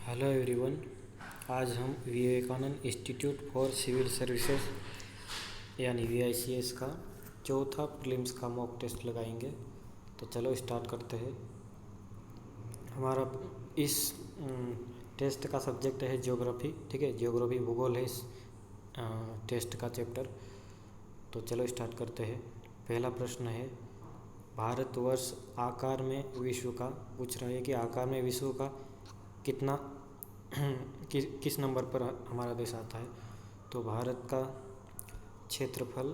Hello everyone. आज हम Vivekananda institute for civil services यानी VICS का चौथा प्रीलिम्स का मॉक टेस्ट लगाएंगे। तो चलो स्टार्ट करते हैं। हमारा इस टेस्ट का सब्जेक्ट है ज्योग्राफी। ठीक है, ज्योग्राफी भूगोल है इस टेस्ट का चैप्टर। तो चलो स्टार्ट करते हैं। पहला प्रश्न है, भारतवर्ष आकार में विश्व का पूछ रहा है कि आकार में विश्व का कितना किस नंबर पर हमारा देश आता है। तो भारत का क्षेत्रफल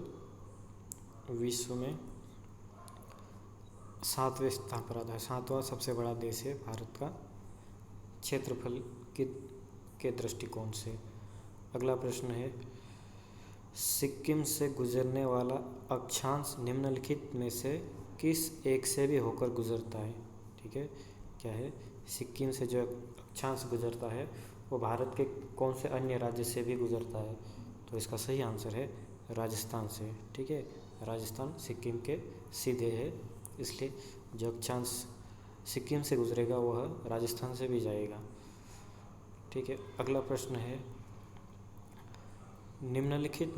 विश्व में 7वें स्थान पर आता है। 7वां सबसे बड़ा देश है भारत का क्षेत्रफल के दृष्टिकोण से। अगला प्रश्न है, सिक्किम से गुजरने वाला अक्षांश निम्नलिखित में से किस एक से भी होकर गुजरता है। ठीक है, क्या है, सिक्किम से जो अक्षांश गुजरता है वो भारत के कौन से अन्य राज्य से भी गुजरता है। तो इसका सही आंसर है राजस्थान से। ठीक है, राजस्थान सिक्किम के सीधे है, इसलिए जो अक्षांश सिक्किम से गुजरेगा वह राजस्थान से भी जाएगा। ठीक है, अगला प्रश्न है, निम्नलिखित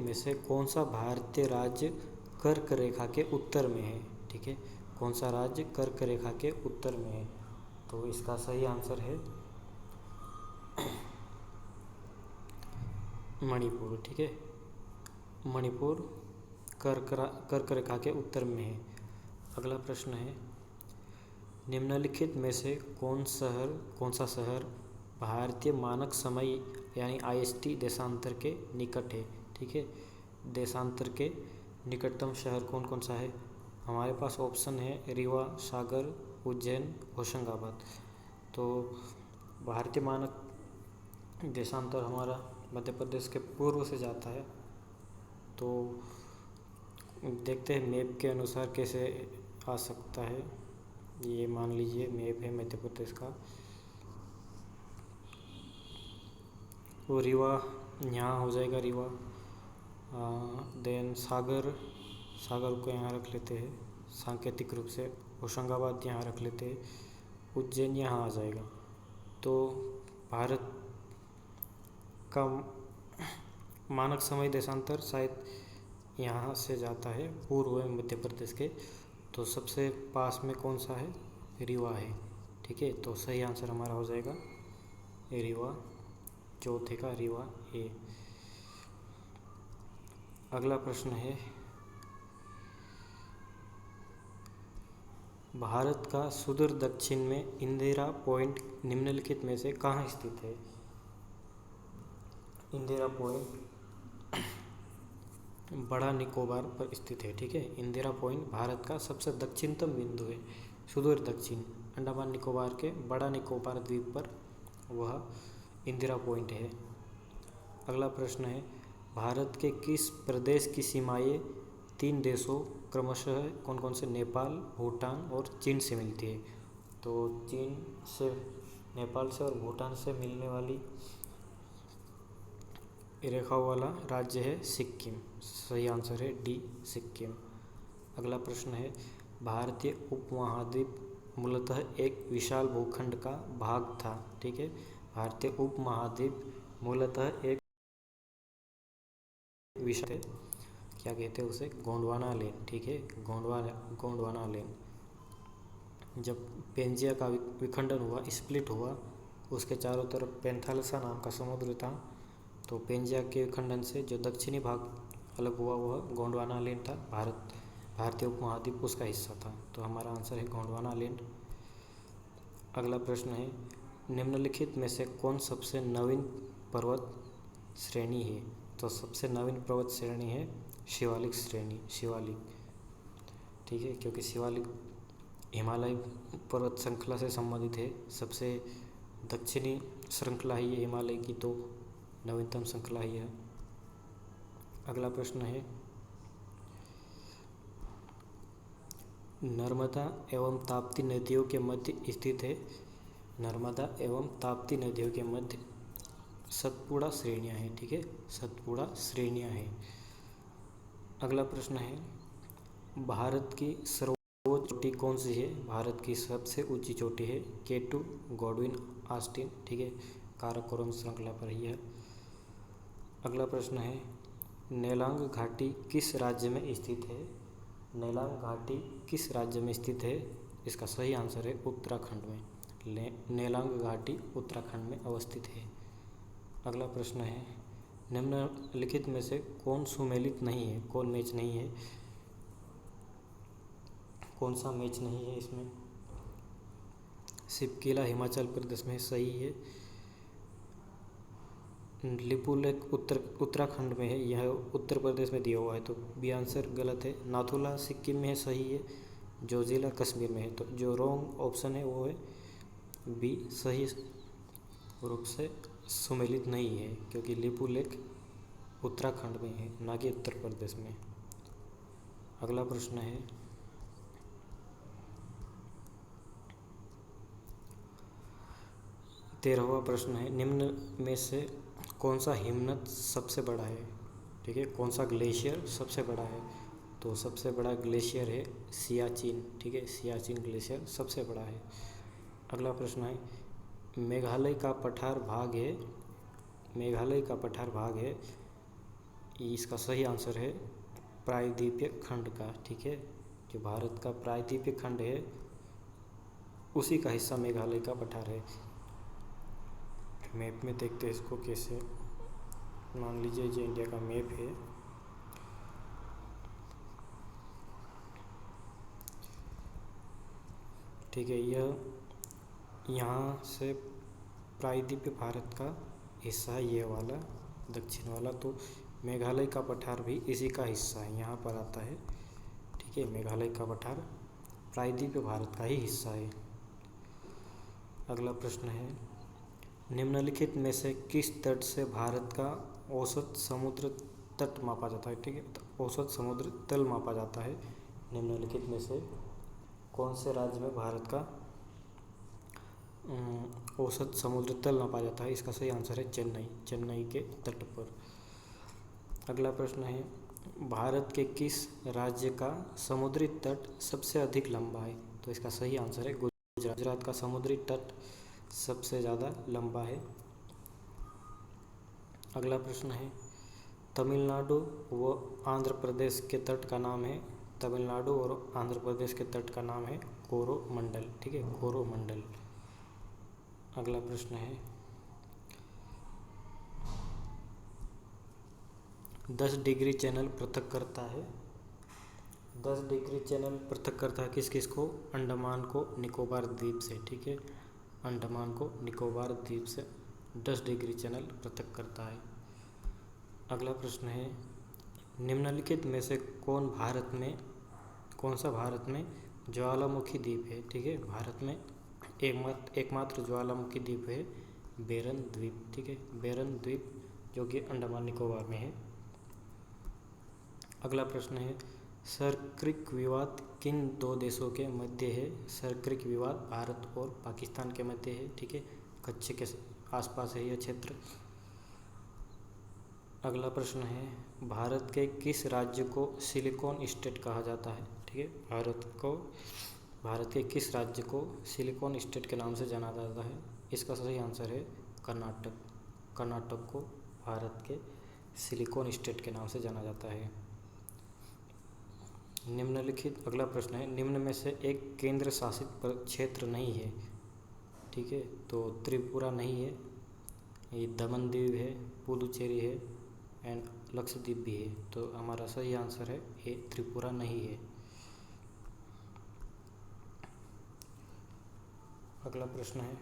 में से कौन सा भारतीय राज्य कर्क रेखा के उत्तर में है। ठीक है, कौन सा राज्य कर्क रेखा के उत्तर में है। तो इसका सही आंसर है मणिपुर। ठीक है, मणिपुर कर्क रेखा के उत्तर में है। अगला प्रश्न है, निम्नलिखित में से कौन सा शहर भारतीय मानक समय यानी IST देशांतर के निकट है। ठीक है, देशांतर के निकटतम शहर कौन कौन सा है। हमारे पास ऑप्शन है रीवा, सागर, उज्जैन, होशंगाबाद। तो भारतीय मानक देशांतर हमारा मध्य प्रदेश के पूर्व से जाता है। तो देखते हैं मैप के अनुसार कैसे आ सकता है। ये मान लीजिए मैप है मध्य प्रदेश का, वो रीवा यहाँ हो जाएगा, रीवा। देन सागर को यहाँ रख लेते हैं सांकेतिक रूप से। होशंगाबाद यहाँ रख लेते हैं, उज्जैन यहाँ आ जाएगा। तो भारत का मानक समय देशांतर शायद यहाँ से जाता है पूर्व में मध्य प्रदेश के। तो सबसे पास में कौन सा है, रीवा है। ठीक है, तो सही आंसर हमारा हो जाएगा रीवा, चौथे का रीवा ए। अगला प्रश्न है, भारत का सुदूर दक्षिण में इंदिरा पॉइंट निम्नलिखित में से कहाँ स्थित है। इंदिरा पॉइंट बड़ा निकोबार पर स्थित है। ठीक है, इंदिरा पॉइंट भारत का सबसे दक्षिणतम बिंदु है, सुदूर दक्षिण अंडमान निकोबार के बड़ा निकोबार द्वीप पर वह इंदिरा पॉइंट है। अगला प्रश्न है, भारत के किस प्रदेश की सीमाएं 3 देशों क्रमशः कौन कौन से नेपाल, भूटान और चीन से मिलती है। तो चीन से, नेपाल से और भूटान से मिलने वाली रेखाओं वाला राज्य है सिक्किम। सही आंसर है डी, सिक्किम। अगला प्रश्न है, भारतीय उपमहाद्वीप मूलतः एक विशाल भूखंड का भाग था। ठीक है, भारतीय उपमहाद्वीप मूलतः एक विशाल, क्या कहते हैं उसे, गोंडवाना लेन। ठीक है, गोंडवाना लेन। जब पेंजिया का विखंडन हुआ, स्प्लिट हुआ, उसके चारों तरफ पेंथालसा नाम का समुद्र था। तो पेंजिया के विखंडन से जो दक्षिणी भाग अलग हुआ वह गोंडवाना लेन था। भारतीय उपमहाद्वीप उसका हिस्सा था। तो हमारा आंसर है गोंडवाना लेन। अगला प्रश्न है, निम्नलिखित में से कौन सबसे नवीन पर्वत श्रेणी है। तो सबसे नवीन पर्वत श्रेणी है शिवालिक श्रेणी, शिवालिक। ठीक है, क्योंकि शिवालिक हिमालय पर्वत श्रृंखला से संबंधित है, सबसे दक्षिणी श्रृंखला ही है हिमालय की, तो नवीनतम श्रृंखला ही है। अगला प्रश्न है, नर्मदा एवं ताप्ती नदियों के मध्य स्थित है। नर्मदा एवं ताप्ती नदियों के मध्य सतपुड़ा श्रेणियाँ हैं। ठीक है, सतपुड़ा श्रेणियाँ हैं। अगला प्रश्न है, भारत की सर्वोच्च चोटी कौन सी है? भारत की सबसे ऊंची चोटी है K2 गॉडविन ऑस्टिन, ठीक है, काराकोरम श्रृंखला पर ही है। अगला प्रश्न है, नेलांग घाटी किस राज्य में स्थित है? नेलांग घाटी किस राज्य में स्थित है? इसका सही आंसर है उत्तराखंड में। नेलांग घाटी उत्तराखंड में अवस्थित है। अगला प्रश्न है, निम्नलिखित में से कौन सुमेलित नहीं है? कौन मैच नहीं है? कौन सा मैच नहीं है इसमें? शिवकिला हिमाचल प्रदेश में सही है। लिपुलेख उत्तराखंड में है, यह उत्तर प्रदेश में दिया हुआ है, तो बी आंसर गलत है। नाथुला सिक्किम में है, सही है। जोजिला कश्मीर में है, तो जो रॉन्ग ऑप्शन है वो है बी, सही रूप से सुमेलित नहीं है, क्योंकि लिपुलेख उत्तराखंड में है, ना कि उत्तर प्रदेश में। अगला प्रश्न है, तेरहवां प्रश्न है, निम्न में से कौन सा हिमनद सबसे बड़ा है? ठीक है, कौन सा ग्लेशियर सबसे बड़ा है? तो सबसे बड़ा ग्लेशियर है सियाचिन, ठीक है, सियाचिन ग्लेशियर सबसे बड़ा है। अगला प्रश्न है, मेघालय का पठार भाग है, मेघालय का पठार भाग है, इसका सही आंसर है प्रायद्वीपीय खंड का, ठीक है, जो भारत का प्रायद्वीपीय खंड है उसी का हिस्सा मेघालय का पठार है। मैप में देखते हैं इसको कैसे। मान लीजिए ये इंडिया का मैप है, ठीक है, यह यहाँ से प्रायद्वीपीय भारत का हिस्सा है, ये वाला दक्षिण वाला, तो मेघालय का पठार भी इसी का हिस्सा है, यहाँ पर आता है, ठीक है। मेघालय का पठार प्रायद्वीपीय भारत का ही हिस्सा है। अगला प्रश्न है, निम्नलिखित में से किस तट से भारत का औसत समुद्र तट मापा जाता है? ठीक है, तो औसत समुद्र तल मापा जाता है। निम्नलिखित में से कौन से राज्य में भारत का औसत समुद्र तल नापा जाता है? इसका सही आंसर है चेन्नई, चेन्नई के तट पर। अगला प्रश्न है, भारत के किस राज्य का समुद्री तट सबसे अधिक लंबा है? तो इसका सही आंसर है गुजरात। गुजरात का समुद्री तट सबसे ज़्यादा लंबा है। अगला प्रश्न है, तमिलनाडु व आंध्र प्रदेश के तट का नाम है, तमिलनाडु और आंध्र प्रदेश के तट का नाम है कोरोमंडल, ठीक है, कोरोमंडल। अगला प्रश्न है, 10 डिग्री चैनल पृथक करता है, 10 डिग्री चैनल पृथक करता है किस किस को? अंडमान को निकोबार द्वीप से, ठीक है, अंडमान को निकोबार द्वीप से 10 डिग्री चैनल पृथक करता है। अगला प्रश्न है, निम्नलिखित में से कौन सा भारत में ज्वालामुखी द्वीप है? ठीक है, भारत में एकमात्र ज्वालामुखी द्वीप है बेरन द्वीप, ठीक है, बेरन द्वीप जो कि अंडमान निकोबार में है। अगला प्रश्न है, सरक्रिक विवाद किन दो देशों के मध्य है? सरक्रिक विवाद भारत और पाकिस्तान के मध्य है, ठीक है, कच्छ के आसपास है यह क्षेत्र। अगला प्रश्न है, भारत के किस राज्य को सिलिकॉन स्टेट कहा जाता है? ठीक है, भारत के किस राज्य को सिलिकॉन स्टेट के नाम से जाना जाता है? इसका सही आंसर है कर्नाटक। कर्नाटक को भारत के सिलिकॉन स्टेट के नाम से जाना जाता है। निम्नलिखित, अगला प्रश्न है, निम्न में से एक केंद्र शासित क्षेत्र नहीं है, ठीक है, तो त्रिपुरा नहीं है, ये दमन दीव है, पुदुचेरी है एंड लक्षद्वीप भी है, तो हमारा सही आंसर है ये त्रिपुरा नहीं है। अगला प्रश्न है,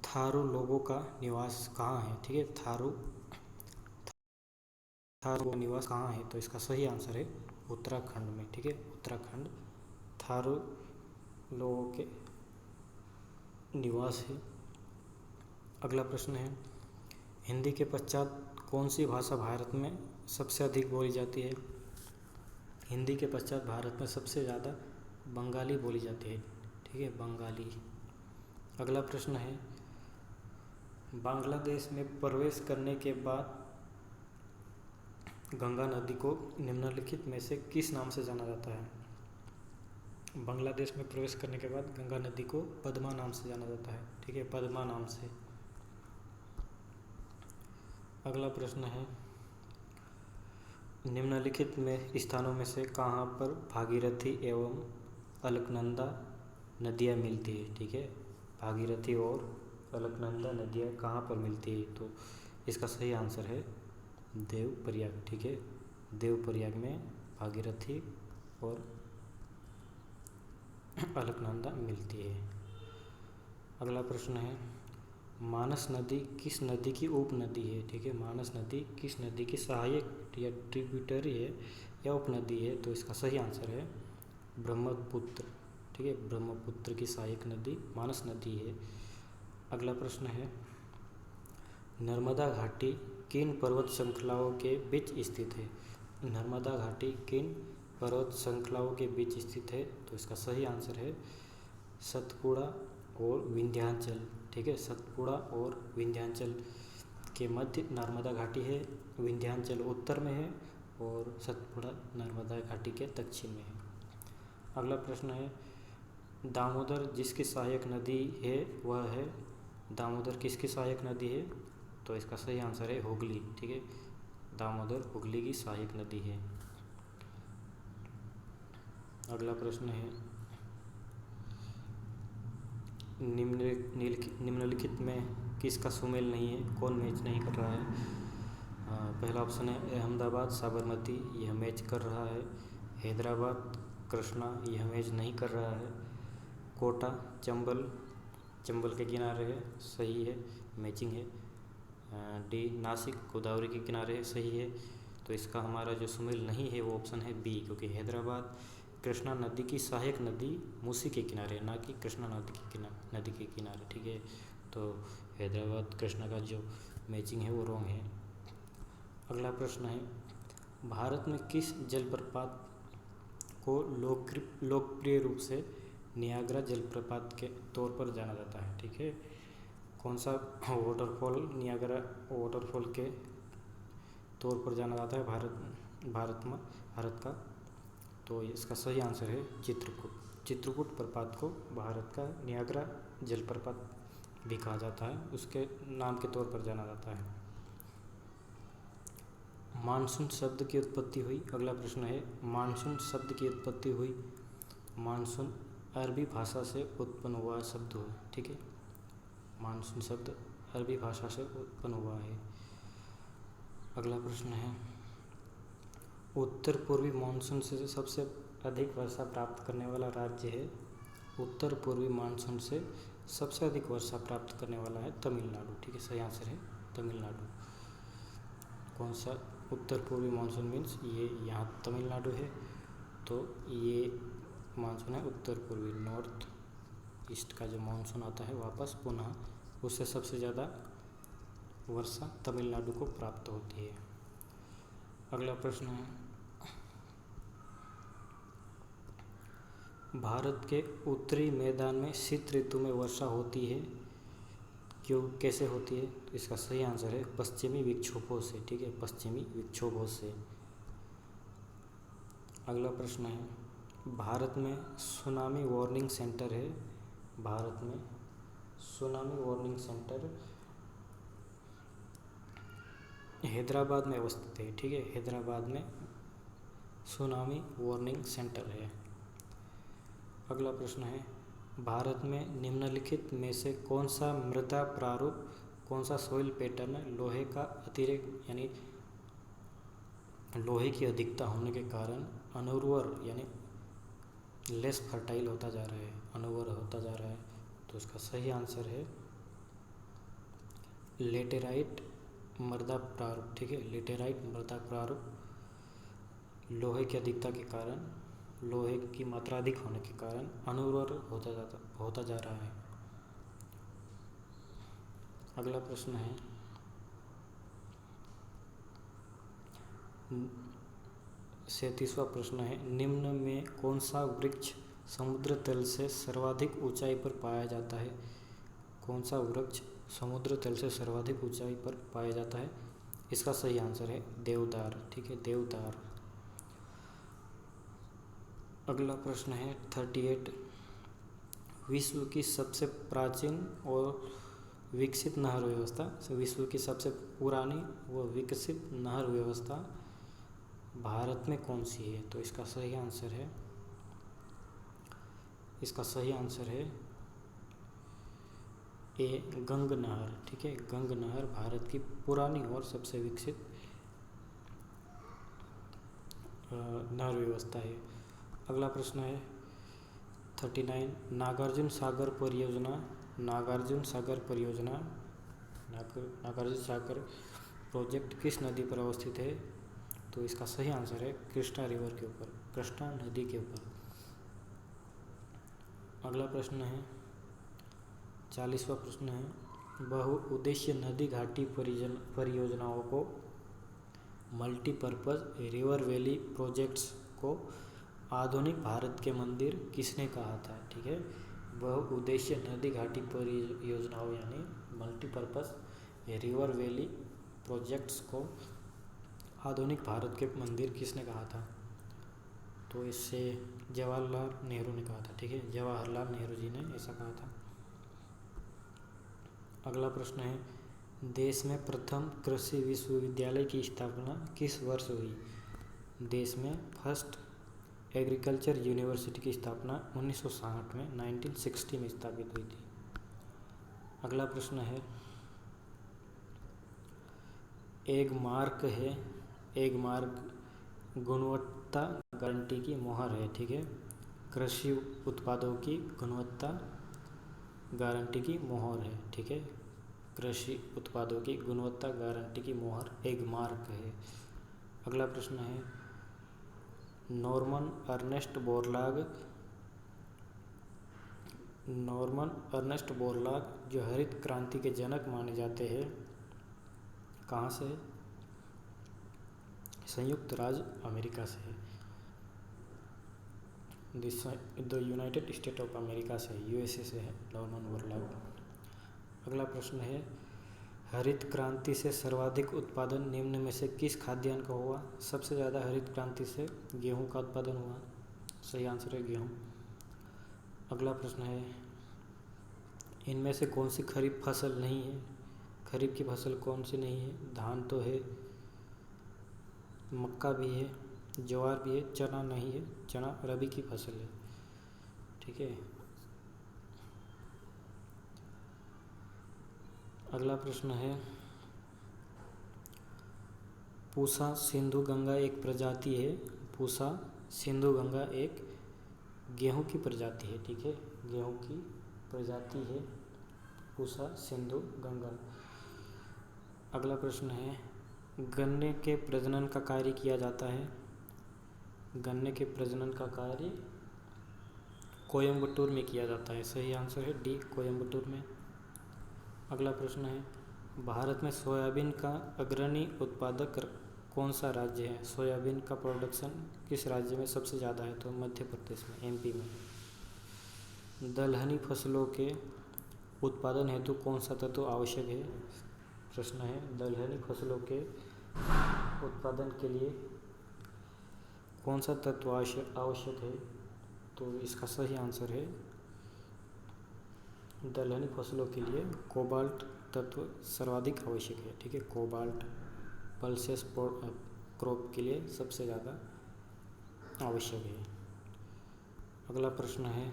थारू लोगों का निवास कहाँ है? ठीक है, थारू का निवास कहाँ है? तो इसका सही आंसर है उत्तराखंड में, ठीक है, उत्तराखंड थारू लोगों के निवास है। अगला प्रश्न है, हिंदी के पश्चात कौन सी भाषा भारत में सबसे अधिक बोली जाती है? हिंदी के पश्चात भारत में सबसे ज़्यादा बंगाली बोली जाती है, ठीक है, बंगाली। अगला प्रश्न है, बांग्लादेश में प्रवेश करने के बाद गंगा नदी को निम्नलिखित में से किस नाम से जाना जाता है? बांग्लादेश में प्रवेश करने के बाद गंगा नदी को पद्मा नाम से जाना जाता है, ठीक है, पद्मा नाम से। अगला प्रश्न है, निम्नलिखित में स्थानों में से कहाँ पर भागीरथी एवं अलकनंदा नदियाँ मिलती है? ठीक है, भागीरथी और अलकनंदा नदियाँ कहाँ पर मिलती है? तो इसका सही आंसर है देवप्रयाग, ठीक है, देवप्रयाग में भागीरथी और अलकनंदा मिलती है। अगला प्रश्न है, मानस नदी किस नदी की उपनदी है? ठीक है, मानस नदी किस नदी की सहायक या ट्रिब्यूटरी है या उपनदी है? तो इसका सही आंसर है ब्रह्मपुत्र, ठीक है, ब्रह्मपुत्र की सहायक नदी मानस नदी है। अगला प्रश्न है, नर्मदा घाटी किन पर्वत श्रृंखलाओं के बीच स्थित है? नर्मदा घाटी किन पर्वत श्रृंखलाओं के बीच स्थित है? तो इसका सही आंसर है सतपुड़ा और विंध्याचल, ठीक है, सतपुड़ा और विंध्याचल के मध्य नर्मदा घाटी है, विंध्याचल उत्तर में है और सतपुड़ा नर्मदा घाटी के दक्षिण में है। अगला प्रश्न है, दामोदर जिसकी सहायक नदी है वह है? दामोदर किसकी सहायक नदी है? तो इसका सही आंसर है हुगली, ठीक है, दामोदर हुगली की सहायक नदी है। अगला प्रश्न है, निम्नलिखित में किसका सुमेल नहीं है? कौन मैच नहीं कर रहा है? पहला ऑप्शन है अहमदाबाद साबरमती, यह मैच कर रहा है। हैदराबाद कृष्णा, यह मैच नहीं कर रहा है। कोटा चंबल, चंबल के किनारे है, सही है, मैचिंग है। डी नासिक गोदावरी के किनारे है, सही है। तो इसका हमारा जो सुमेल नहीं है वो ऑप्शन है बी, क्योंकि हैदराबाद कृष्णा नदी की सहायक नदी मूसी के किनारे, ना कि कृष्णा नदी के किनारे, ठीक है। तो हैदराबाद कृष्णा का जो मैचिंग है वो रॉन्ग है। अगला प्रश्न है, भारत में किस जलप्रपात को लोकप्रिय रूप से नियाग्रा जलप्रपात के तौर पर जाना जाता है? ठीक है, कौन सा वाटरफॉल नियाग्रा वाटरफॉल के तौर पर जाना जाता है भारत का? तो इसका सही आंसर है चित्रकूट प्रपात को भारत का नियाग्रा जलप्रपात भी कहा जाता है, उसके नाम के तौर पर जाना जाता है। मानसून शब्द की उत्पत्ति हुई। अगला प्रश्न है, मानसून शब्द की उत्पत्ति हुई। मानसून अरबी भाषा से उत्पन्न हुआ शब्द हो, ठीक है, मानसून शब्द अरबी भाषा से उत्पन्न हुआ है। अगला प्रश्न है, उत्तर पूर्वी मानसून से सबसे अधिक वर्षा प्राप्त करने वाला राज्य है? उत्तर पूर्वी मानसून से सबसे अधिक वर्षा प्राप्त करने वाला है तमिलनाडु, ठीक है, सही आंसर है तमिलनाडु। कौन सा उत्तर पूर्वी मानसून मीन्स ये यहाँ तमिलनाडु है, तो ये मानसून है उत्तर पूर्वी, नॉर्थ ईस्ट का जो मानसून आता है वापस पुनः, उससे सबसे ज़्यादा वर्षा तमिलनाडु को प्राप्त होती है। अगला प्रश्न है, भारत के उत्तरी मैदान में शीत ऋतु में वर्षा होती है, क्यों, कैसे होती है? तो इसका सही आंसर है पश्चिमी विक्षोभों से, ठीक है, पश्चिमी विक्षोभों से। अगला प्रश्न है, भारत में सुनामी वार्निंग सेंटर है। भारत में सुनामी वार्निंग सेंटर हैदराबाद में अवस्थित है, ठीक है, हैदराबाद में सुनामी वार्निंग सेंटर है। अगला प्रश्न है, भारत में निम्नलिखित में से कौन सा मृदा प्रारूप, कौन सा सॉइल पैटर्न लोहे का अतिरिक्त यानी लोहे की अधिकता होने के कारण अनुर्वर यानी लेस फर्टाइल होता जा रहा है, अनुर्वर होता जा रहा है? तो इसका सही आंसर है लेटेराइट मृदा प्रारूप, ठीक है, लेटेराइट मृदा प्रारूप लोहे की अधिकता के कारण, लोहे की मात्रा अधिक होने के कारण अनुर्वर होता जा रहा है। अगला प्रश्न है, 37वां प्रश्न है, निम्न में कौन सा वृक्ष समुद्र तल से सर्वाधिक ऊंचाई पर पाया जाता है? कौन सा वृक्ष समुद्र तल से सर्वाधिक ऊंचाई पर पाया जाता है? इसका सही आंसर है देवदार। ठीक है, देवदार। अगला प्रश्न है 38। विश्व की सबसे प्राचीन और विकसित नहर व्यवस्था, विश्व की सबसे पुरानी व विकसित नहर व्यवस्था भारत में कौन सी है? तो इसका सही आंसर है ए, गंग नहर। ठीक है, गंग नहर भारत की पुरानी और सबसे विकसित नहर व्यवस्था है। अगला प्रश्न है 39। नागार्जुन सागर प्रोजेक्ट किस नदी पर अवस्थित है? तो इसका सही आंसर है कृष्णा रिवर के ऊपर, कृष्णा नदी के ऊपर। अगला प्रश्न है 40वां प्रश्न है बहुउद्देश्य नदी घाटी परियोजनाओं को मल्टीपर्पज रिवर वैली प्रोजेक्ट्स को आधुनिक भारत के मंदिर किसने कहा था? ठीक है, बहुउद्देश्य नदी घाटी परियोजनाओं यानी मल्टीपर्पज रिवर वैली प्रोजेक्ट्स को आधुनिक भारत के मंदिर किसने कहा था? तो इससे जवाहरलाल नेहरू ने कहा था। ठीक है, जवाहरलाल नेहरू जी ने ऐसा कहा था। अगला प्रश्न है देश में प्रथम कृषि विश्वविद्यालय की स्थापना किस वर्ष हुई? देश में फर्स्ट एग्रीकल्चर यूनिवर्सिटी की स्थापना 1960 में 1960 में स्थापित हुई थी। अगला प्रश्न है एगमार्क गुणवत्ता गारंटी की मोहर है। ठीक है, कृषि उत्पादों की गुणवत्ता गारंटी की मोहर है। ठीक है, कृषि उत्पादों की गुणवत्ता गारंटी की मोहर एगमार्क है। अगला प्रश्न है नॉर्मन अर्नेस्ट बोरलॉग जो हरित क्रांति के जनक माने जाते हैं, कहाँ से? संयुक्त राज्य अमेरिका से है, the United state of America से, यूएसए से है नॉर्मन बोरलॉग। अगला प्रश्न है हरित क्रांति से सर्वाधिक उत्पादन निम्न में से किस खाद्यान्न का हुआ? सबसे ज़्यादा हरित क्रांति से गेहूं का उत्पादन हुआ। सही आंसर है गेहूं। अगला प्रश्न है इनमें से कौन सी खरीफ फसल नहीं है? खरीफ की फसल कौन सी नहीं है? धान तो है, मक्का भी है, ज्वार भी है, चना नहीं है, चना रबी की फसल है। ठीक है, अगला प्रश्न है पूसा सिंधु गंगा एक प्रजाति है। पूसा सिंधु गंगा एक गेहूं की प्रजाति है। ठीक है, गेहूं की प्रजाति है पूसा सिंधु गंगा। अगला प्रश्न है गन्ने के प्रजनन का कार्य किया जाता है। गन्ने के प्रजनन का कार्य कोयम्बटूर में किया जाता है। सही आंसर है डी, कोयम्बटूर में। अगला प्रश्न है भारत में सोयाबीन का अग्रणी उत्पादक कौन सा राज्य है? सोयाबीन का प्रोडक्शन किस राज्य में सबसे ज़्यादा है? तो मध्य प्रदेश में, एमपी में। दलहनी फसलों के उत्पादन हेतु कौन सा तत्व आवश्यक है? प्रश्न है दलहनी फसलों के उत्पादन के लिए कौन सा तत्व आवश्यक है? तो इसका सही आंसर है दलहनी फसलों के लिए कोबाल्ट तत्व सर्वाधिक आवश्यक है। ठीक है, कोबाल्ट पल्सेस क्रॉप के लिए सबसे ज़्यादा आवश्यक है। अगला प्रश्न है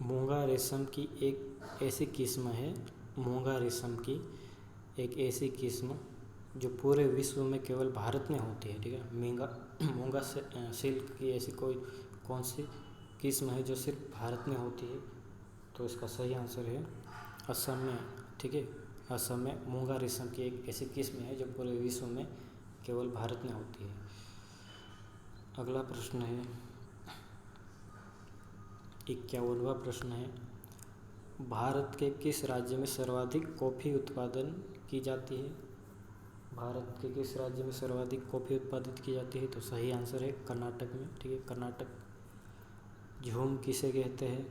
मूंगा रेशम की एक ऐसी किस्म है, मूंगा रेशम की एक ऐसी किस्म जो पूरे विश्व में केवल भारत में होती है। ठीक है, मूंगा सिल्क की ऐसी कौन सी किस्म है जो सिर्फ भारत में होती है? तो इसका सही आंसर है असम में। ठीक है, असम में मूंगा रेशम की एक ऐसी किस्म है जो पूरे विश्व में केवल भारत में होती है। अगला प्रश्न है 51वां प्रश्न है भारत के किस राज्य में सर्वाधिक कॉफ़ी उत्पादन की जाती है? भारत के किस राज्य में सर्वाधिक कॉफ़ी उत्पादित की जाती है? तो सही आंसर है कर्नाटक में। ठीक है, कर्नाटक। झूम किसे कहते हैं?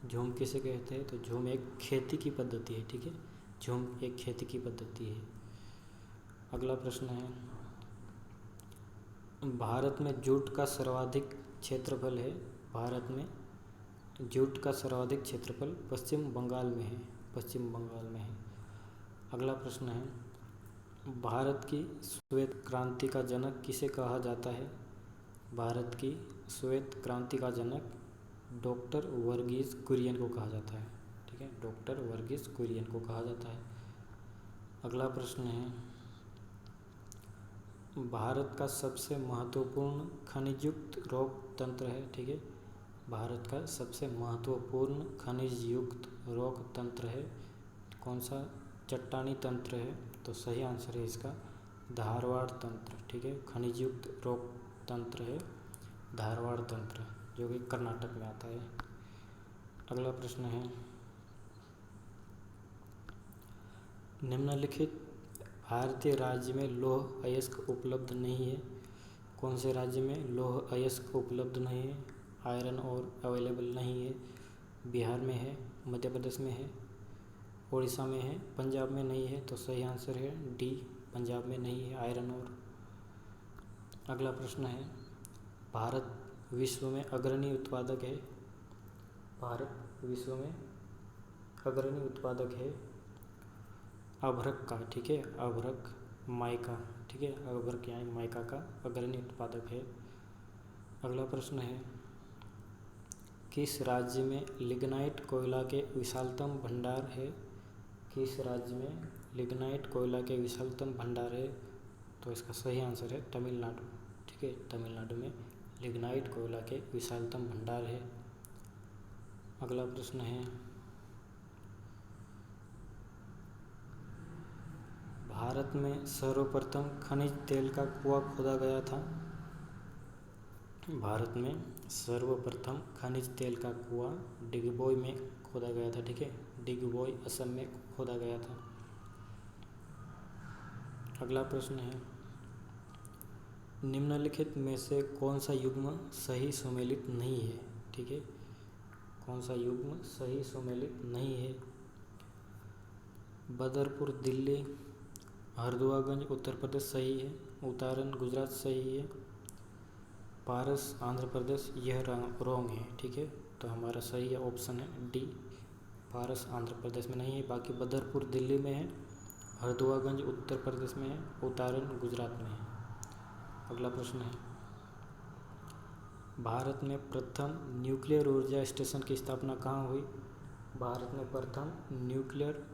झूम किसे कहते हैं? तो झूम एक खेती की पद्धति है, ठीक है। झूम एक खेती की पद्धति है। अगला प्रश्न है, भारत में जूट का सर्वाधिक क्षेत्रफल है। भारत में जूट का सर्वाधिक क्षेत्रफल पश्चिम बंगाल में है। पश्चिम बंगाल में है। अगला प्रश्न है, भारत की श्वेत क्रांति का जनक किसे कहा जाता है? भारत की श्वेत क्रांति का जनक डॉक्टर वर्गीज कुरियन को कहा जाता है, ठीक है। डॉक्टर वर्गीज कुरियन को कहा जाता है। अगला प्रश्न है, भारत का सबसे महत्वपूर्ण खनिजयुक्त रॉक तंत्र है, ठीक है। भारत का सबसे महत्वपूर्ण खनिज युक्त रॉक तंत्र है, कौन सा? चट्टानी तंत्र है। तो सही आंसर है इसका धारवाड़ तंत्र, ठीक है। खनिज युक्त रॉक तंत्र है धारवाड़ तंत्र, जो कि कर्नाटक में आता है। अगला प्रश्न है, निम्नलिखित भारतीय राज्य में लौह अयस्क उपलब्ध नहीं है। कौन से राज्य में लौह अयस्क उपलब्ध नहीं है? आयरन और अवेलेबल नहीं है। बिहार में है, मध्य प्रदेश में है, उड़ीसा में है, पंजाब में नहीं है। तो सही आंसर है डी, पंजाब में नहीं है आयरन और। अगला प्रश्न है, भारत विश्व में अग्रणी उत्पादक है। भारत विश्व में अग्रणी उत्पादक है अभ्रक का, ठीक है। अभ्रक माइका, ठीक है। अभ्रक यानी माइका का अग्रणी उत्पादक है। अगला प्रश्न है, किस राज्य में लिग्नाइट कोयला के विशालतम भंडार है? किस राज्य में लिग्नाइट कोयला के विशालतम भंडार है? तो इसका सही आंसर है तमिलनाडु, ठीक है। तमिलनाडु में लिग्नाइट कोयला के विशालतम भंडार है। अगला प्रश्न है, भारत में सर्वप्रथम खनिज तेल का कुआं खोदा गया था। भारत में सर्वप्रथम खनिज तेल का कुआं डिगबोई में खोदा गया था, ठीक है। डिगबोई असम में खोदा गया था। अगला प्रश्न है, निम्नलिखित में से कौन सा युग्म सही सुमेलित नहीं है? ठीक है, कौन सा युग्म सही सुमेलित नहीं है? बदरपुर दिल्ली, हरदुआगंज उत्तर प्रदेश सही है, उतारन गुजरात सही है, पारस आंध्र प्रदेश यह रॉन्ग है, ठीक है। तो हमारा सही है ऑप्शन है डी, पारस आंध्र प्रदेश में नहीं है। बाकी बदरपुर दिल्ली में है, हरदुआगंज उत्तर प्रदेश में है, उतारन गुजरात में है। अगला प्रश्न है, भारत में प्रथम न्यूक्लियर ऊर्जा स्टेशन की स्थापना कहाँ हुई? भारत में प्रथम न्यूक्लियर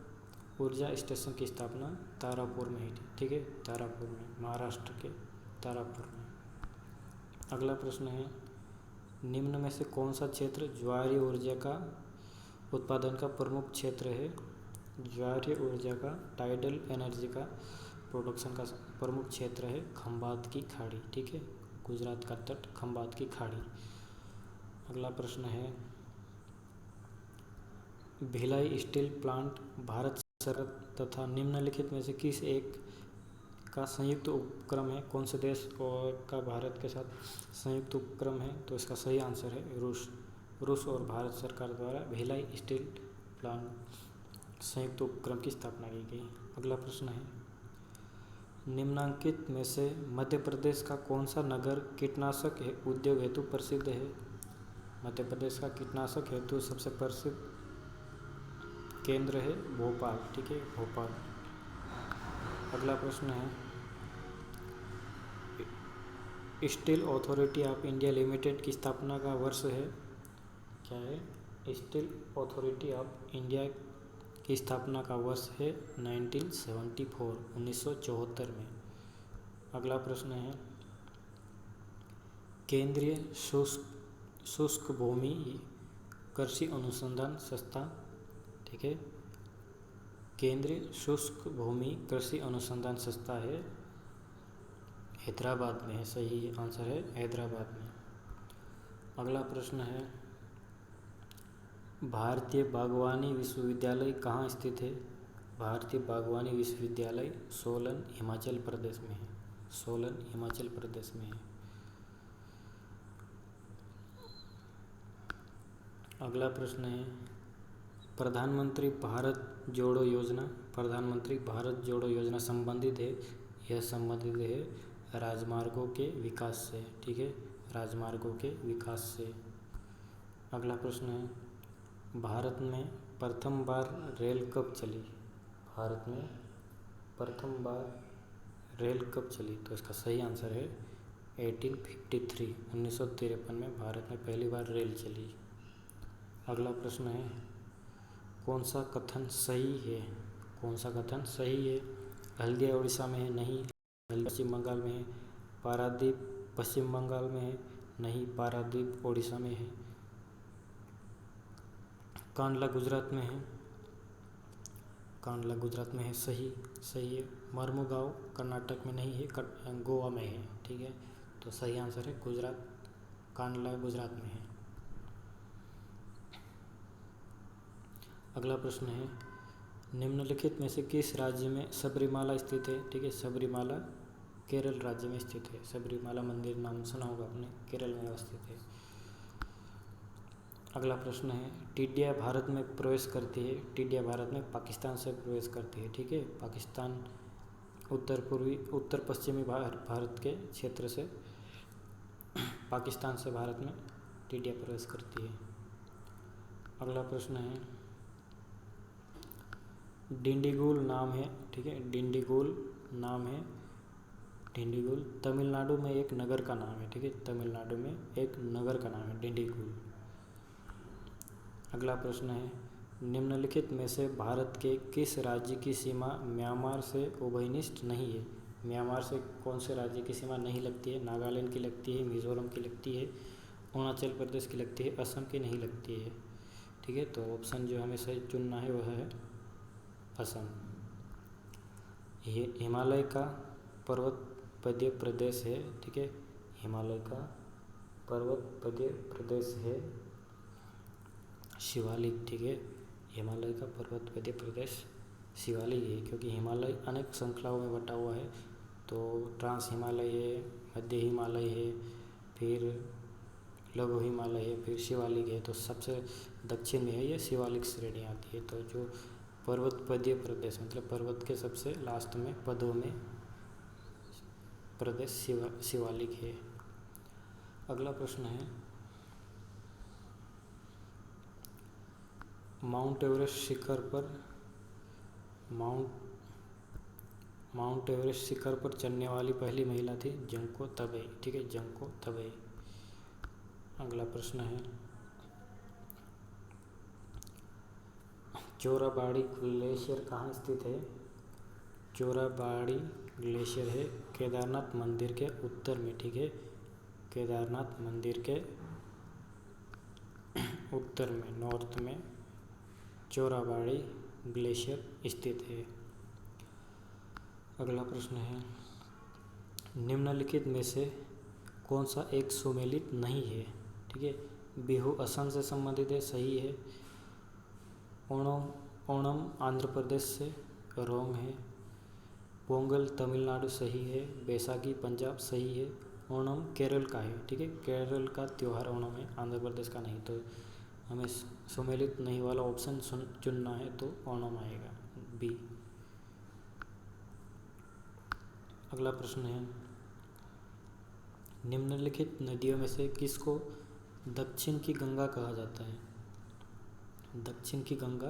ऊर्जा स्टेशन की स्थापना तारापुर में हुई थी, ठीक है। तारापुर में, महाराष्ट्र के तारापुर में। अगला प्रश्न है, निम्न में से कौन सा क्षेत्र ज्वारीय ऊर्जा का उत्पादन का प्रमुख क्षेत्र है? ज्वारीय ऊर्जा का, टाइडल एनर्जी का प्रोडक्शन का प्रमुख क्षेत्र है खंबात की खाड़ी, ठीक है। गुजरात का तट, खंबात की खाड़ी। अगला प्रश्न है, भिलाई स्टील प्लांट भारत सरकार तथा निम्नलिखित में से किस एक का संयुक्त उपक्रम है? कौन से देश और का भारत के साथ संयुक्त उपक्रम है? तो इसका सही आंसर है रूस। रूस और भारत सरकार द्वारा भिलाई स्टील प्लांट संयुक्त उपक्रम की स्थापना की गई। अगला प्रश्न है, निम्नांकित में से मध्य प्रदेश का कौन सा नगर कीटनाशक उद्योग हेतु प्रसिद्ध है? मध्य प्रदेश का कीटनाशक हेतु सबसे प्रसिद्ध केंद्र है भोपाल, ठीक है, भोपाल। अगला प्रश्न है, steel authority of India limited की स्थापना का वर्ष है? क्या है? स्टील अथॉरिटी ऑफ इंडिया की स्थापना का वर्ष है 1974, 1974 में। अगला प्रश्न है, केंद्रीय शुष्क भूमि कृषि अनुसंधान संस्थान, ठीक है, केंद्रीय शुष्क भूमि कृषि अनुसंधान संस्था है हैदराबाद में है, सही आंसर है हैदराबाद में। अगला प्रश्न है, भारतीय बागवानी विश्वविद्यालय कहाँ स्थित है? भारतीय बागवानी विश्वविद्यालय सोलन हिमाचल प्रदेश में है, सोलन हिमाचल प्रदेश में है। अगला प्रश्न है प्रधानमंत्री भारत जोड़ो योजना, प्रधानमंत्री भारत जोड़ो योजना संबंधित है, यह संबंधित है राजमार्गों के विकास से, ठीक है, राजमार्गों के विकास से। अगला प्रश्न है भारत में प्रथम बार रेल कब चली, भारत में प्रथम बार रेल कब चली, तो इसका सही आंसर है 1853, 1953 में भारत में पहली बार रेल चली। अगला प्रश्न है कौन सा कथन सही है, कौन सा कथन सही है, हल्दिया उड़ीसा में है, नहीं, हल्दिया पश्चिम बंगाल में है, पारादीप पश्चिम बंगाल में है, नहीं, पारादीप उड़ीसा में है, कांडला गुजरात में है, कांडला गुजरात में है, सही सही है, मर्मुगांव कर्नाटक में नहीं है, गोवा में है, ठीक है, तो सही आंसर है गुजरात, कांडला गुजरात में है। अगला प्रश्न है निम्नलिखित में से किस राज्य में सबरीमाला स्थित है, ठीक है, सबरीमाला केरल राज्य में स्थित है, सबरीमाला मंदिर नाम सुना होगा आपने, केरल में स्थित है। अगला प्रश्न है टिड्डियाँ भारत में प्रवेश करती है, टिड्डियाँ भारत में पाकिस्तान से प्रवेश करती है, ठीक है, पाकिस्तान उत्तर पश्चिमी भारत के क्षेत्र से पाकिस्तान से भारत में टिड्डियाँ प्रवेश करती है। अगला प्रश्न है डिंडीगुल नाम है, ठीक है, डिंडीगुल नाम है, डिंडीगुल तमिलनाडु में एक नगर का नाम है, ठीक है, तमिलनाडु में एक नगर का नाम है डिंडीगुल। अगला प्रश्न है निम्नलिखित में से भारत के किस राज्य की सीमा म्यांमार से उभयनिष्ठ नहीं है, म्यांमार से कौन से राज्य की सीमा नहीं लगती है, नागालैंड की लगती है, मिजोरम की लगती है, अरुणाचल प्रदेश की लगती है, असम की नहीं लगती है, ठीक है, तो ऑप्शन जो हमें सही चुनना है वह है असम। ये हिमालय का पर्वतपदीय प्रदेश है, ठीक है, हिमालय का पर्वतपदीय प्रदेश है शिवालिक, ठीक है, हिमालय का पर्वतपदीय प्रदेश शिवालिक है, क्योंकि हिमालय अनेक श्रृंखलाओं में बटा हुआ है, तो ट्रांस हिमालय है, मध्य हिमालय है, फिर लघु हिमालय है, फिर शिवालिक है, तो सबसे दक्षिण में है ये शिवालिक श्रेणी आती है, तो जो पर्वतपदीय प्रदेश मतलब पर्वत के सबसे लास्ट में पदों में प्रदेश शिवालिक है। अगला प्रश्न है माउंट एवरेस्ट शिखर पर चढ़ने वाली पहली महिला थी जंको तबई, ठीक है, जंको तबई। अगला प्रश्न है चोराबाड़ी ग्लेशियर कहाँ स्थित है, चोराबाड़ी ग्लेशियर है केदारनाथ मंदिर के उत्तर में, ठीक है, केदारनाथ मंदिर के उत्तर में नॉर्थ में चोराबाड़ी ग्लेशियर स्थित है। अगला प्रश्न है निम्नलिखित में से कौन सा एक सुमेलित नहीं है, ठीक है, बिहू असम से संबंधित है, सही है, ओणम आंध्र प्रदेश से रोंग है, पोंगल तमिलनाडु सही है, बैसाखी पंजाब सही है, ओणम केरल का है, ठीक है, केरल का त्यौहार ओणम है, आंध्र प्रदेश का नहीं, तो हमें सुमेलित नहीं वाला ऑप्शन चुनना है, तो ओणम आएगा बी। अगला प्रश्न है निम्नलिखित नदियों में से किसको दक्षिण की गंगा कहा जाता है, दक्षिण की गंगा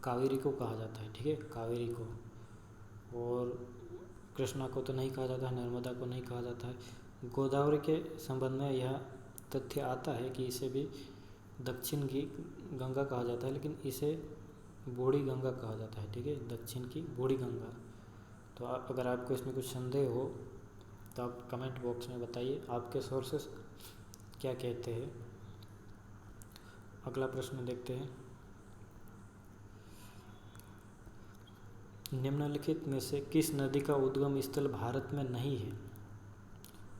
कावेरी को कहा जाता है, ठीक है, कावेरी को, और कृष्णा को तो नहीं कहा जाता है, नर्मदा को नहीं कहा जाता है। गोदावरी के संबंध में यह तथ्य आता है कि इसे भी दक्षिण की गंगा कहा जाता है, लेकिन इसे बूढ़ी गंगा कहा जाता है, ठीक है, दक्षिण की बूढ़ी गंगा। तो अगर आपको इसमें कुछ संदेह हो तो आप कमेंट बॉक्स में बताइए आपके सोर्सेस क्या कहते हैं। अगला प्रश्न देखते हैं निम्नलिखित में से किस नदी का उद्गम स्थल भारत में नहीं है,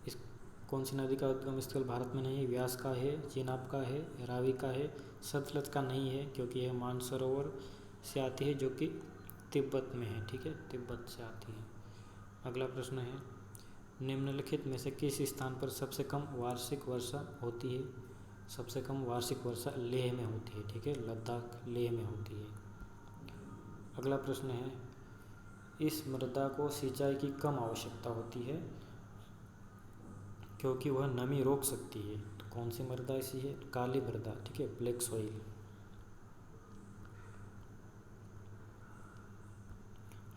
इस कौन सी नदी का उद्गम स्थल भारत में नहीं है, व्यास का है, चेनाब का है, रावी का है, सतलज का नहीं है, क्योंकि यह मानसरोवर से आती है जो कि तिब्बत में है, ठीक है, तिब्बत से आती है। अगला प्रश्न है निम्नलिखित में से किस स्थान पर सबसे कम वार्षिक वर्षा होती है, सबसे कम वार्षिक वर्षा लेह में होती है, ठीक है, लद्दाख लेह में होती है। अगला प्रश्न है, इस मृदा को सिंचाई की कम आवश्यकता होती है क्योंकि वह नमी रोक सकती है। तो कौन सी मृदा ऐसी है? काली मृदा, ठीक है, ब्लैक सॉइल।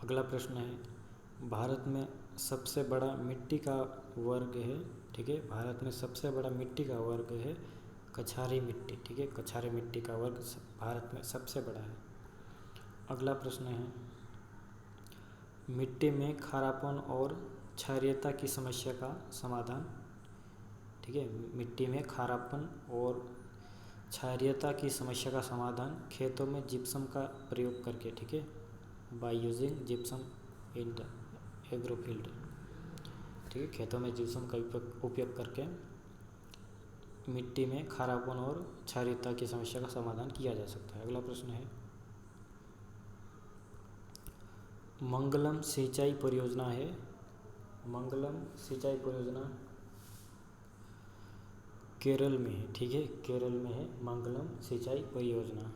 अगला प्रश्न है, भारत में सबसे बड़ा मिट्टी का वर्ग है, ठीक है, भारत में सबसे बड़ा मिट्टी का वर्ग है कछारी मिट्टी, ठीक है, कछारी मिट्टी का वर्ग भारत में सबसे बड़ा है। अगला प्रश्न है, मिट्टी में खारापन और क्षारीयता की समस्या का समाधान, ठीक है, मिट्टी में खारापन और क्षारीयता की समस्या का समाधान खेतों में जिप्सम का प्रयोग करके, ठीक है, by using gypsum in the agrofield, ठीक है, खेतों में जिप्सम का उपयोग करके मिट्टी में खारापन और क्षारीयता की समस्या का समाधान किया जा सकता है। अगला प्रश्न है, मंगलम सिंचाई परियोजना है, मंगलम सिंचाई परियोजना केरल में है, ठीक है, केरल में है मंगलम सिंचाई परियोजना।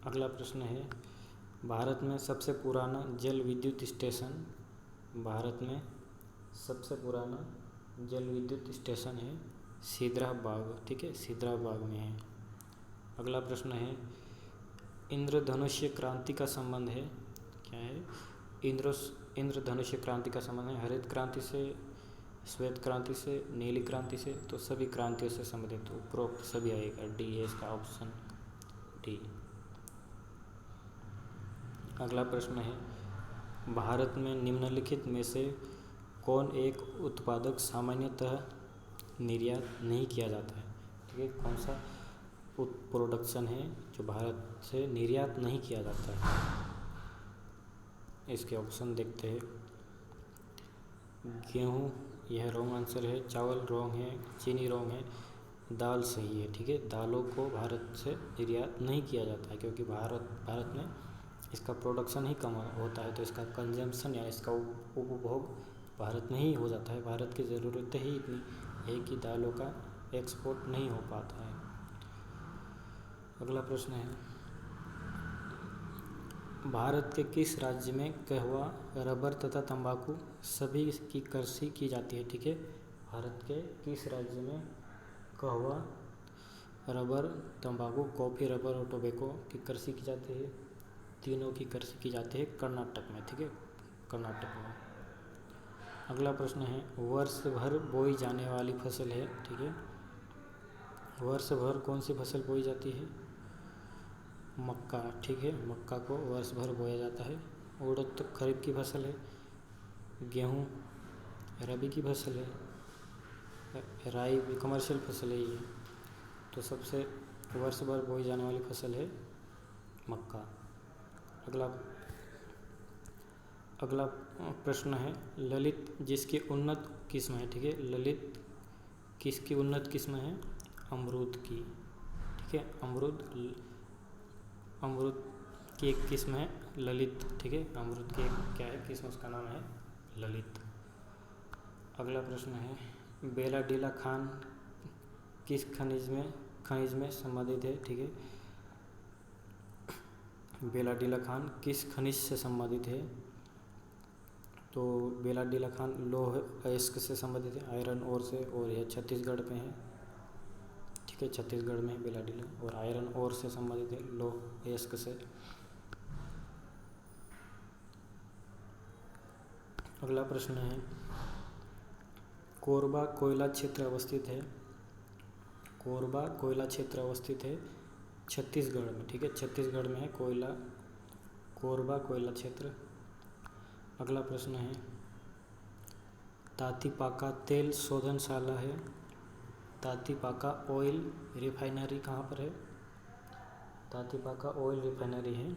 अगला प्रश्न है, भारत में सबसे पुराना जल विद्युत स्टेशन, भारत में सबसे पुराना जल विद्युत स्टेशन है सिद्रा बाग, ठीक है, सिद्रा बाग में है। अगला प्रश्न है, इंद्रधनुष्य क्रांति का संबंध है, क्या है? इंद्रधनुष्य क्रांति का संबंध है हरित क्रांति से, श्वेत क्रांति से, नीली क्रांति से, तो सभी क्रांतियों से संबंधित उपरोक्त सभी आएगा, डी है इसका ऑप्शन डी। अगला प्रश्न है, भारत में निम्नलिखित में से कौन एक उत्पादक सामान्यतः निर्यात नहीं किया जाता है, ठीक है, कौन सा प्रोडक्शन है जो भारत से निर्यात नहीं किया जाता है? इसके ऑप्शन देखते हैं, गेहूँ यह रॉन्ग आंसर है, चावल रॉन्ग है, चीनी रॉन्ग है, दाल सही है, ठीक है, दालों को भारत से निर्यात नहीं किया जाता है क्योंकि भारत में इसका प्रोडक्शन ही कम होता है, तो इसका कंजम्पशन या इसका उपभोग भारत में ही हो जाता है। भारत की ज़रूरतें ही इतनी है कि दालों का एक्सपोर्ट नहीं हो पाता है। अगला प्रश्न है, भारत के किस राज्य में कहवा, रबर तथा तंबाकू सभी की कृषि की जाती है, ठीक है, भारत के किस राज्य में कहवा, रबर, तंबाकू, कॉफ़ी, रबर और टोबैको की कृषि की जाती है? तीनों की कृषि की जाती है कर्नाटक में, ठीक है, कर्नाटक में। अगला प्रश्न है, वर्ष भर बोई जाने वाली फसल है, ठीक है, वर्ष भर कौन सी फसल बोई जाती है? मक्का, ठीक है, मक्का को वर्ष भर बोया जाता है। उड़द तो खरीफ की फसल है, गेहूँ रबी की फसल है, राई भी कमर्शियल फसल है ये, तो सबसे वर्ष भर बोई जाने वाली फसल है मक्का। अगला प्रश्न है, ललित जिसकी उन्नत किस्म है, ठीक है, ललित किसकी उन्नत किस्म है? अमरूद की, ठीक है, अमरूद की एक किस्म है ललित, ठीक है, अमरूद की एक क्या है किस्म, उसका नाम है ललित। अगला प्रश्न है, बेला डीला खान किस खनिज में संबंधित है, ठीक है, बेला डीला खान किस खनिज से संबंधित है? तो बेला डीला खान लौह अयस्क से संबंधित है, आयरन ओर से, और यह छत्तीसगढ़ में है, ठीक है, छत्तीसगढ़ में है बेला डीला, और आयरन ओर से संबंधित है, लौह अयस्क से। अगला प्रश्न है, कोरबा कोयला क्षेत्र अवस्थित है, कोरबा कोयला क्षेत्र अवस्थित है छत्तीसगढ़ में, ठीक है, छत्तीसगढ़ में है कोरबा कोयला क्षेत्र। अगला प्रश्न है, तातीपाका तेल शोधनशाला है, तातीपाका ऑयल रिफाइनरी कहाँ पर है? तातीपाका ऑयल रिफाइनरी है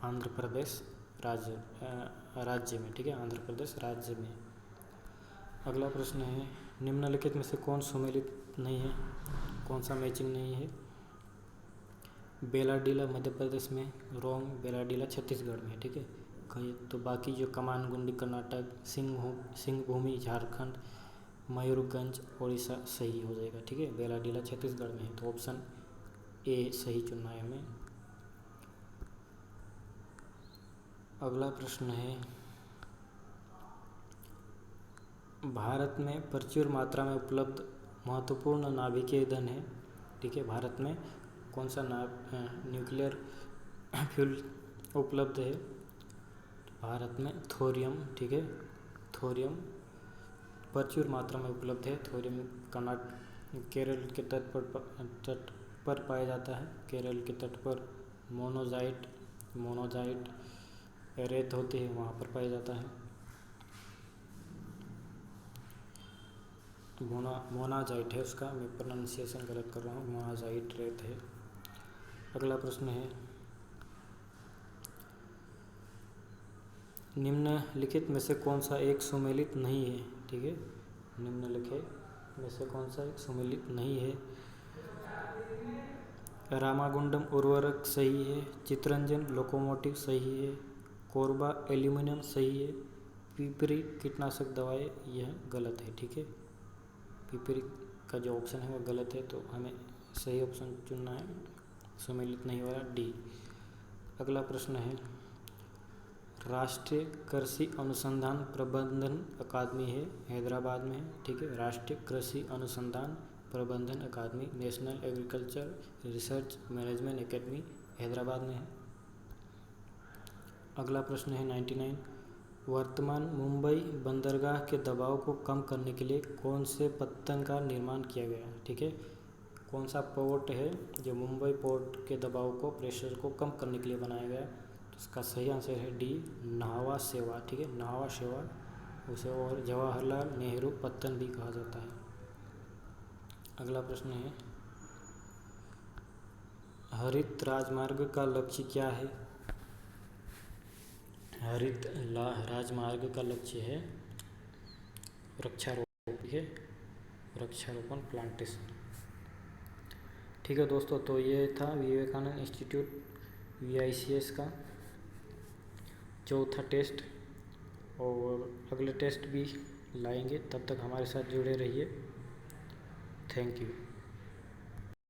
आंध्र प्रदेश राज्य में, ठीक है, आंध्र प्रदेश राज्य में। अगला प्रश्न है, निम्नलिखित में से कौन सुमेलित नहीं है, कौन सा मैचिंग नहीं है? बेलाडीला मध्य प्रदेश में रॉन्ग, बेलाडीला छत्तीसगढ़ में, ठीक है, कहीं तो बाकी जो कमानगुंडी कर्नाटक, सिंहभूमि झारखंड, मयूरभंज उड़ीसा सही हो जाएगा। ठीक है, बेलाडीला छत्तीसगढ़ में है, तो ऑप्शन ए सही चुनना है हमें। अगला प्रश्न है, भारत में प्रचुर मात्रा में उपलब्ध महत्वपूर्ण नाभिकीय ईंधन है। ठीक है, भारत में कौन सा न्यूक्लियर फ्यूल उपलब्ध है? भारत में थोरियम। ठीक है, थोरियम प्रचुर मात्रा में उपलब्ध है। थोरियम केरल के तट पर पाया जाता है। केरल के तट पर मोनोजाइट रेत होती है, वहाँ पर पाया जाता है। मोनाजाइट है उसका, मैं प्रोनाउंसिएशन गलत कर रहा हूँ, मोनाजाइट रेत है। अगला प्रश्न है, निम्नलिखित में से कौन सा एक सुमेलित नहीं है? ठीक है, निम्नलिखित में से कौन सा एक सुमेलित नहीं है? रामागुंडम उर्वरक सही है, चितरंजन लोकोमोटिव सही है, कोरबा एल्यूमिनियम सही है, पिपरी कीटनाशक दवाएं यह गलत है। ठीक है, पिपरी का जो ऑप्शन है वह गलत है, तो हमें सही ऑप्शन चुनना है, सुमेलित नहीं वाला डी। अगला प्रश्न है, राष्ट्रीय कृषि अनुसंधान प्रबंधन अकादमी है, हैदराबाद में है। ठीक है, राष्ट्रीय कृषि अनुसंधान प्रबंधन अकादमी, national agriculture research management academy, Hyderabad में है। अगला प्रश्न है 99, वर्तमान मुंबई बंदरगाह के दबाव को कम करने के लिए कौन से पत्तन का निर्माण किया गया है? ठीक है, कौन सा पोर्ट है जो मुंबई पोर्ट के दबाव को, प्रेशर को कम करने के लिए बनाया गया है? तो इसका सही आंसर है डी, न्हावा शेवा। ठीक है, न्हावा शेवा, उसे और जवाहरलाल नेहरू पत्तन भी कहा जाता है। अगला प्रश्न है, हरित राजमार्ग का लक्ष्य क्या है? हरित राजमार्ग का लक्ष्य है वृक्षारोपण। ठीक है, वृक्षारोपण, प्लांटेशन। ठीक है दोस्तों, तो ये था विवेकानंद इंस्टीट्यूट VICS का चौथा टेस्ट, और अगले टेस्ट भी लाएंगे। तब तक हमारे साथ जुड़े रहिए। Thank you.